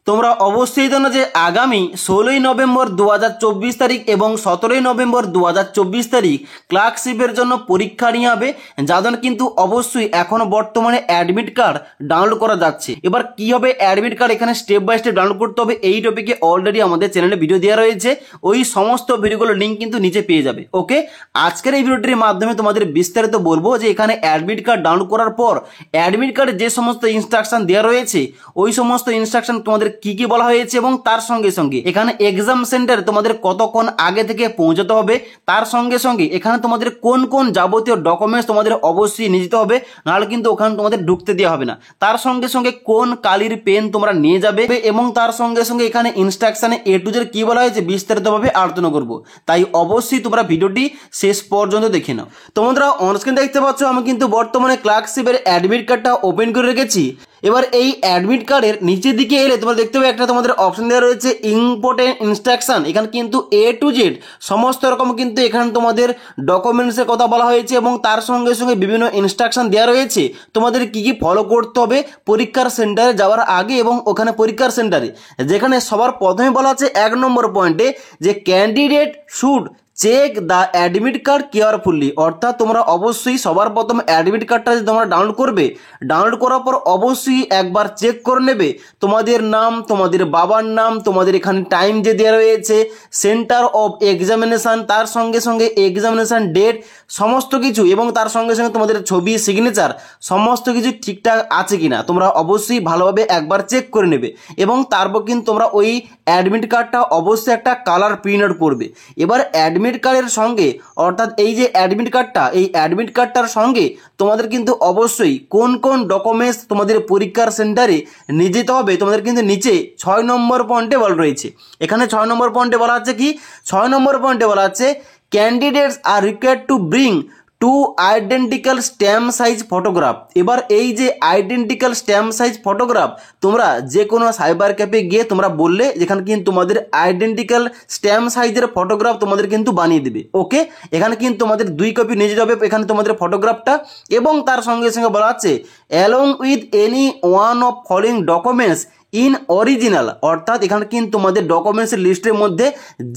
তোমরা অবশ্যই জানো যে আগামী 16ই নভেম্বর 2024 তারিখ এবং 17ই নভেম্বর 2024 তারিখ ক্লার্কশিপের জন্য পরীক্ষা নিয়ে হবে, যাদের কিন্তু অবশ্যই এখন বর্তমানে অ্যাডমিট কার্ড ডাউনলোড করা যাচ্ছে। এবার কি হবে অ্যাডমিট কার্ড এখানে স্টেপ বাই স্টেপ ডাউনলোড করতে হবে, এই টপিকে অলরেডি আমাদের চ্যানেলে ভিডিও দেওয়া রয়েছে, ওই সমস্ত ভিডিওগুলোর লিঙ্ক কিন্তু নিচে পেয়ে যাবে। ওকে, আজকের এই ভিডিওটির মাধ্যমে তোমাদের বিস্তারিত বলবো যে এখানে অ্যাডমিট কার্ড ডাউনলোড করার পর অ্যাডমিট কার্ডে যে সমস্ত ইনস্ট্রাকশন দেওয়া রয়েছে ওই সমস্ত ইনস্ট্রাকশন তোমাদের কি কি বলা হয়েছে এবং তার সঙ্গে সঙ্গে এখানে এক্সাম সেন্টারে তোমাদের কতক্ষণ আগে থেকে পৌঁছাতে হবে, তার সঙ্গে সঙ্গে এখানে তোমাদের কোন কোন যাবতীয় ডকুমেন্টস তোমাদের অবশ্যই নিয়ে যেতে হবে, নাহলে কিন্তু ওখানে তোমাদের ঢুকতে দেওয়া হবে না। তার সঙ্গে সঙ্গে কোন কালির পেন তোমরা নিয়ে যাবে এবং তার সঙ্গে সঙ্গে এখানে ইনস্ট্রাকশনে এ টু জেড কি বলা হয়েছে বিস্তারিতভাবে আলোচনা করব, তাই অবশ্যই তোমরা ভিডিওটি শেষ পর্যন্ত দেখে নাও। তোমরা অনস্ক্রিন দেখতে পাচ্ছ আমি কিন্তু বর্তমানে ক্লার্কশিপের অ্যাডমিট কার্ডটা ওপেন করে রেখেছি। এবার এই অ্যাডমিট কার্ডের নিচের দিকে এলে তোমরা দেখতে পাবে একটা তোমাদের অপশন দেওয়া রয়েছে ইম্পর্টেন্ট ইনস্ট্রাকশন। এখানে কিন্তু এ টু জেড সমস্ত রকম কিন্তু এখানে তোমাদের ডকুমেন্টসের কথা বলা হয়েছে এবং তার সঙ্গে সঙ্গে বিভিন্ন ইনস্ট্রাকশন দেওয়া রয়েছে তোমাদের কি কি ফলো করতে হবে পরীক্ষার সেন্টারে যাওয়ার আগে এবং ওখানে পরীক্ষার সেন্টারে। যেখানে সবার প্রথমে বলা আছে 1 নম্বর পয়েন্টে যে candidate should check the admit card carefully, অর্থাৎ তোমরা অবশ্যই সবার প্রথম অ্যাডমিট কার্ডটা যে তোমরা ডাউনলোড করবে, ডাউনলোড করার পর অবশ্যই একবার চেক করে নেবে তোমাদের নাম, তোমাদের বাবার নাম, তোমাদের এখানে টাইম যে দেওয়া রয়েছে, সেন্টার অফ এক্সামিনেশান, তার সঙ্গে সঙ্গে এক্সামিনেশান ডেট, সমস্ত কিছু এবং তার সঙ্গে সঙ্গে তোমাদের ছবি, সিগনেচার সমস্ত কিছু ঠিকঠাক আছে কিনা তোমরা অবশ্যই ভালোভাবে একবার চেক করে নেবে এবং তারপর কিন্তু তোমরা ওই অ্যাডমিট কার্ডটা অবশ্যই একটা কালার প্রিন্ট আউট করবে। এবার অ্যাডমিট কার্ডের সঙ্গে অর্থাৎ এই যে অ্যাডমিট কার্ডটা, এই অ্যাডমিট কার্ডটার সঙ্গে তোমাদের কিন্তু অবশ্যই কোন কোন ডকুমেন্টস তোমাদের পরীক্ষার সেন্টারে নিয়ে যেতে হবে তোমাদের কিন্তু নিচে 6 নম্বর পয়েন্টে বলা রয়েছে। এখানে 6 নম্বর পয়েন্টে বলা আছে কি, 6 নম্বর পয়েন্টে বলা আছে candidates are required to bring 2 identical stamp size photograph. এবার এই যে আইডেন্টিক্যাল স্ট্যাম্প সাইজ ফটোগ্রাফ তোমরা যে কোনো সাইবার ক্যাফে গিয়ে তোমরা বললে যেখানে কিন্তু তোমাদের আইডেন্টিক্যাল স্ট্যাম্প সাইজের ফটোগ্রাফ তোমাদের কিন্তু বানিয়ে দেবে। ওকে, এখানে কিন্তু তোমাদের 2 কপি নিয়ে যেতে হবে এখানে তোমাদের ফটোগ্রাফটা এবং তার সঙ্গে সঙ্গে বলা আছে along with any one of following documents in original, অর্থাৎ এখানে কিন্তু তোমাদের ডকুমেন্টসের লিস্টের মধ্যে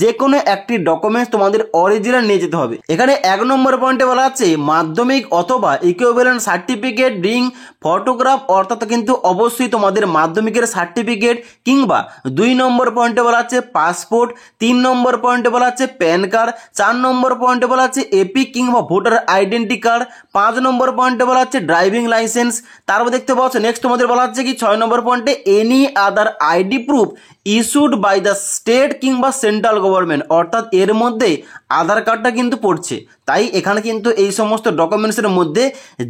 যে কোনো একটি ডকুমেন্টস তোমাদের অরিজিনাল নিয়ে যেতে হবে। এখানে 1 নম্বর পয়েন্টে বলা আছে মাধ্যমিক অথবা ইকুইভ্যালেন্ট সার্টিফিকেট ব্রিং ফটোগ্রাফ, অর্থাৎ কিন্তু অবশ্যই তোমাদের মাধ্যমিকের সার্টিফিকেট কিংবা 2 নম্বর পয়েন্টে বলা আছে পাসপোর্ট, 3 নম্বর পয়েন্টে বলা আছে প্যান কার্ড, 4 নম্বর পয়েন্টে বলা আছে এপিক কিংবা ভোটার আইডেন্টি কার্ড, 5 নম্বর পয়েন্টে বলা আছে ড্রাইভিং লাইসেন্স। তারপর দেখতে পাচ্ছ নেক্সট তোমাদের বলা হচ্ছে কি 6 নম্বর পয়েন্টে any other ID proof issued by the state কিংবা সেন্ট্রাল গভর্নমেন্ট, অর্থাৎ এর মধ্যে আধার কার্ডটা কিন্তু পড়ছে। তাই এখানে কিন্তু এই সমস্ত ডকুমেন্টসের মধ্যে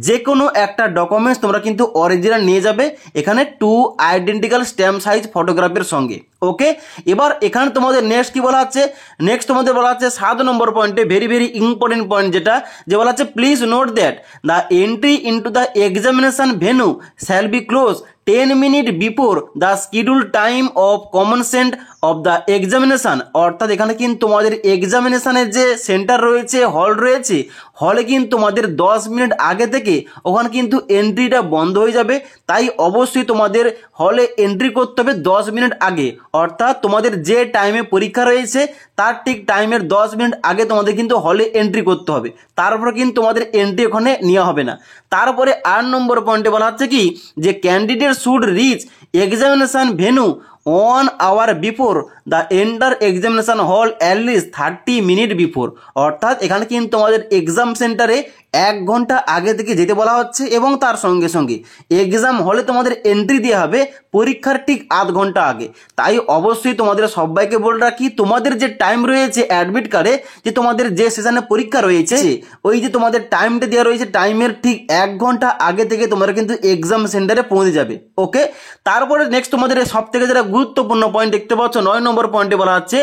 যে কোনো একটা ডকুমেন্টস তোমরা কিন্তু অরিজিনাল নিয়ে যাবে এখানে 2 আইডেন্টিক্যাল স্ট্যাম্প সাইজ ফটোগ্রাফের সঙ্গে। ওকে, এবার এখানে তোমাদের নেক্সট কি বলা আছে, নেক্সট তোমাদের বলা আছে 7 নম্বর পয়েন্টে ভেরি ভেরি ইম্পর্টেন্ট পয়েন্ট যেটা যে বলা আছে please note that the entry into the examination venue shall be close 10 minutes before the schedule time of commencement of the examination, অর্থাৎ এখানে কিন্তু তোমাদের এক্সামিনেশানের যে সেন্টার রয়েছে, হল রয়েছে, হলে কিন্তু তোমাদের 10 মিনিট আগে থেকে ওখানে কিন্তু এন্ট্রিটা বন্ধ হয়ে যাবে। তাই অবশ্যই তোমাদের হলে এন্ট্রি করতে হবে 10 মিনিট আগে, অর্থাৎ তোমাদের যে টাইমে পরীক্ষা রয়েছে তার ঠিক টাইমের 10 মিনিট আগে তোমাদের কিন্তু হলে এন্ট্রি করতে হবে, তারপরে কিন্তু তোমাদের এন্ট্রি ওখানে নেওয়া হবে না। তারপরে 8 নম্বর পয়েন্টে বলা হচ্ছে কি যে candidate should rich examination venue 1 hour before the enter examination হল অ্যাটলিস্ট 30 মিনিট বিফোর, অর্থাৎ এখানে কিন্তু তোমাদের এক্সাম সেন্টারে 1 ঘন্টা আগে থেকে যেতে বলা হচ্ছে এবং তার সঙ্গে সঙ্গে এক্সাম হলে তোমাদের এন্ট্রি দেওয়া হবে পরীক্ষার ঠিক আধ ঘন্টা আগে। তাই অবশ্যই তোমাদের সবাইকে বলে রাখি তোমাদের যে টাইম রয়েছে অ্যাডমিট কার্ডে যে তোমাদের যে সেশনে পরীক্ষা রয়েছে ওই যে তোমাদের টাইমটা দেওয়া রয়েছে টাইমের ঠিক 1 ঘন্টা আগে থেকে তোমরা কিন্তু এক্সাম সেন্টারে পৌঁছে যাবে। ওকে, তারপরে নেক্সট তোমাদের সব থেকে যেটা গুরুত্বপূর্ণ পয়েন্ট দেখতে পাচ্ছ 9 নম্বর পয়েন্টে বলা হচ্ছে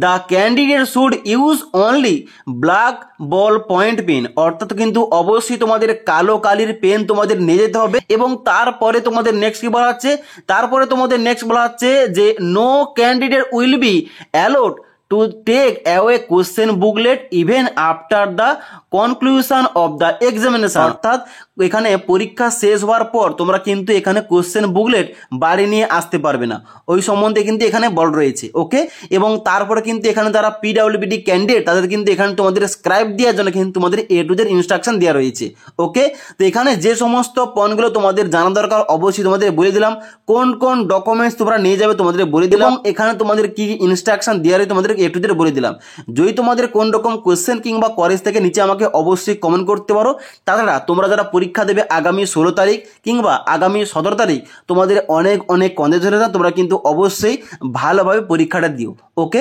the candidate should use only black ball point pen, অর্থাৎ কিন্তু অবশ্যই তোমাদের কালো কালির পেন তোমাদের নিয়ে যেতে হবে এবং তারপরে তোমাদের নেক্সট কি বলা হচ্ছে, তারপরে তোমাদের নেক্সট বলা হচ্ছে যে no candidate will be allowed to take away question booklet even after the conclusion of the examination, অর্থাৎ এখানে পরীক্ষা শেষ হওয়ার পর তোমরা কিন্তু এখানে কোশ্চেন বুকলেট বাড়ি নিয়ে আসতে পারবে না, ওই সম্বন্ধে কিন্তু এখানে বল রয়েছে। ওকে, এবং তারপরে কিন্তু এখানে যারা পিডাব্লিউডি ক্যান্ডিডেট তাদের কিন্তু এখানে তোমাদের স্ক্রাইব দেওয়ার জন্য কিন্তু তোমাদের A to Z ইনস্ট্রাকশন দেওয়া রয়েছে। ওকে, তো এখানে যে সমস্ত পয়েন্টগুলো তোমাদের জানা দরকার অবশ্যই তোমাদের বলে দিলাম, কোন কোন ডকুমেন্টস তোমরা নিয়ে যাবে তোমাদের বলে দিলাম, এখানে তোমাদের কি ইনস্ট্রাকশন দেওয়া রয়েছে তোমাদের A to Z বলে দিলাম। যদি তোমাদের কোন রকম কোশ্চেন কিংবা কলেজ থেকে নিচে আমাকে অবশ্যই কমেন্ট করতে পারো। তাছাড়া তোমরা যারা পরীক্ষা দেবে আগামী 16 তারিখ কিংবা আগামী 17 তারিখ, তোমাদের অনেক অনেক কনগ্রেচুলেশন, তোমরা কিন্তু অবশ্যই ভালোভাবে পরীক্ষাটা দিও। ওকে।